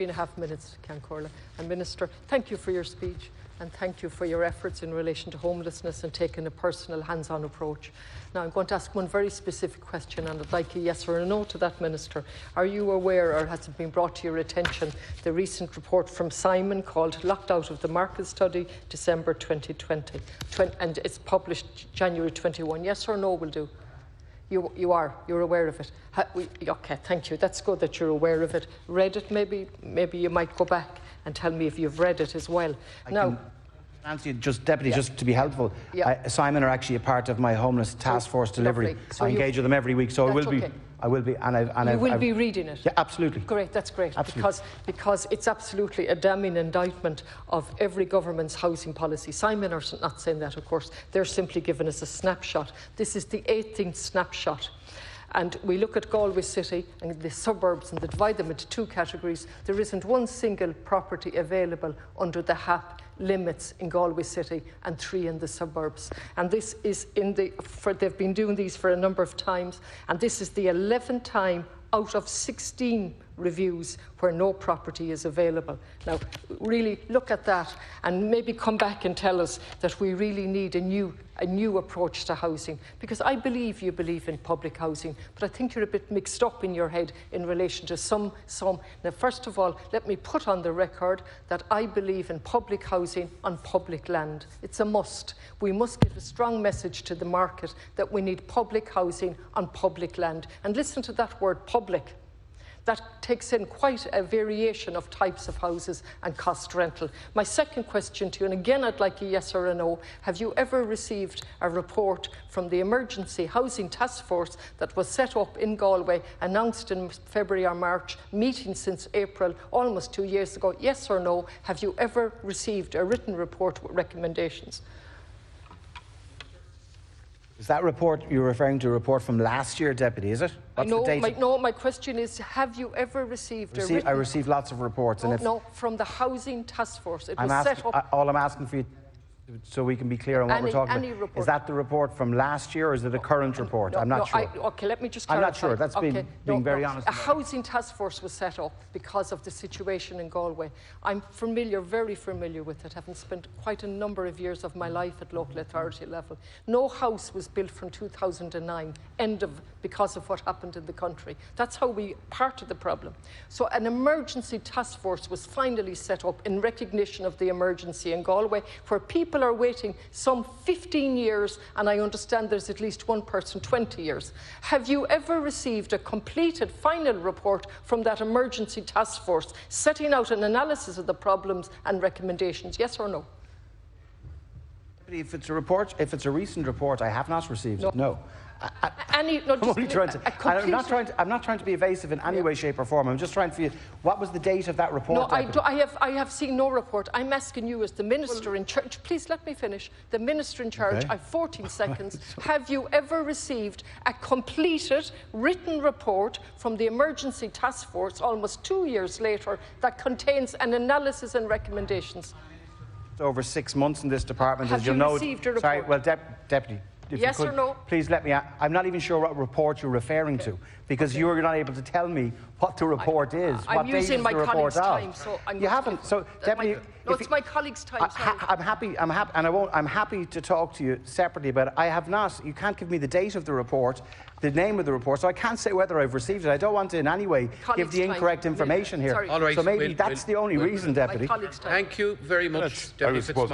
3.5 minutes, Connolly. And Minister, thank you for your speech and thank you for your efforts in relation to homelessness and taking a personal, hands-on approach. Now, I'm going to ask one very specific question, and I'd like a yes or a no to that, Minister. Are you aware, or has it been brought to your attention, the recent report from Simon called Locked Out of the Market Study, December 2020, and it's published January 21? Yes or no will do. You're aware of it. Okay, thank you. That's good that you're aware of it. Read it, maybe you might go back and tell me if you've read it as well. Nancy, just Deputy, just to be helpful, Simon are actually a part of my homeless task force delivery. So I engage with them every week, so I will be. I will be, and you will be reading it. Yeah, absolutely. Great, that's great. Absolutely. Because it's absolutely a damning indictment of every government's housing policy. Simon are not saying that, of course. They're simply giving us a snapshot. This is the 18th snapshot. And we look at Galway City and the suburbs and divide them into two categories. There isn't one single property available under the HAP limits in Galway City and 3 in the suburbs. And this is they've been doing these for a number of times, and this is the 11th time out of 16 reviews where no property is available. Now, really look at that and maybe come back and tell us that we really need a new approach to housing, because I believe you believe in public housing, but I think you're a bit mixed up in your head in relation to some. Now, first of all, let me put on the record that I believe in public housing on public land. It's a must. We must give a strong message to the market that we need public housing on public land. And listen to that word, public. That takes in quite a variation of types of houses and cost rental. My second question to you, and again I'd like a yes or a no, have you ever received a report from the Emergency Housing Task Force that was set up in Galway, announced in February or March, meeting since April, almost 2 years ago? Yes or no, have you ever received a written report with recommendations? Is that report you're referring to a report from last year, Deputy, is it? What's the date? My question is, have you ever received a written... I received lots of reports. No, from the Housing Task Force. It was set up... All I'm asking for you, so we can be clear on what we're talking about, is that the report from last year, or is it a current report? I'm not sure. OK, let me just clarify. I'm not sure. That's being very honest. A housing task force was set up because of the situation in Galway. I'm very familiar with it, having spent quite a number of years of my life at local authority level. No house was built from 2009, because of what happened in the country. That's how we part of the problem. So an emergency task force was finally set up in recognition of the emergency in Galway, where people are waiting some 15 years, and I understand there's at least one person 20 years. Have you ever received a completed final report from that emergency task force setting out an analysis of the problems and recommendations? Yes or no? If it's a recent report, I have not received it. No. I'm not trying to be evasive in any way, shape or form. I'm just trying for you. What was the date of that report? No, I have seen no report. I'm asking you as the Minister in charge. Please let me finish. The Minister in charge, I have 14 seconds. Have you ever received a completed written report from the Emergency Task Force almost 2 years later that contains an analysis and recommendations? Over 6 months in this department, as you'll know. Have you received a report? Sorry, well, Deputy. Yes or no? Please let me... I'm not even sure what report you're referring to, because you're not able to tell me what the report is. I'm using my colleague's time, so I'm... You haven't. So, Deputy... No, it's my colleague's time. I'm happy to talk to you separately, but I have not... You can't give me the date of the report, the name of the report, so I can't say whether I've received it. I don't want to in any way give the incorrect information here. Sorry. All right, so maybe that's the only reason, Deputy. Thank you very much, Deputy Fitzmaurice.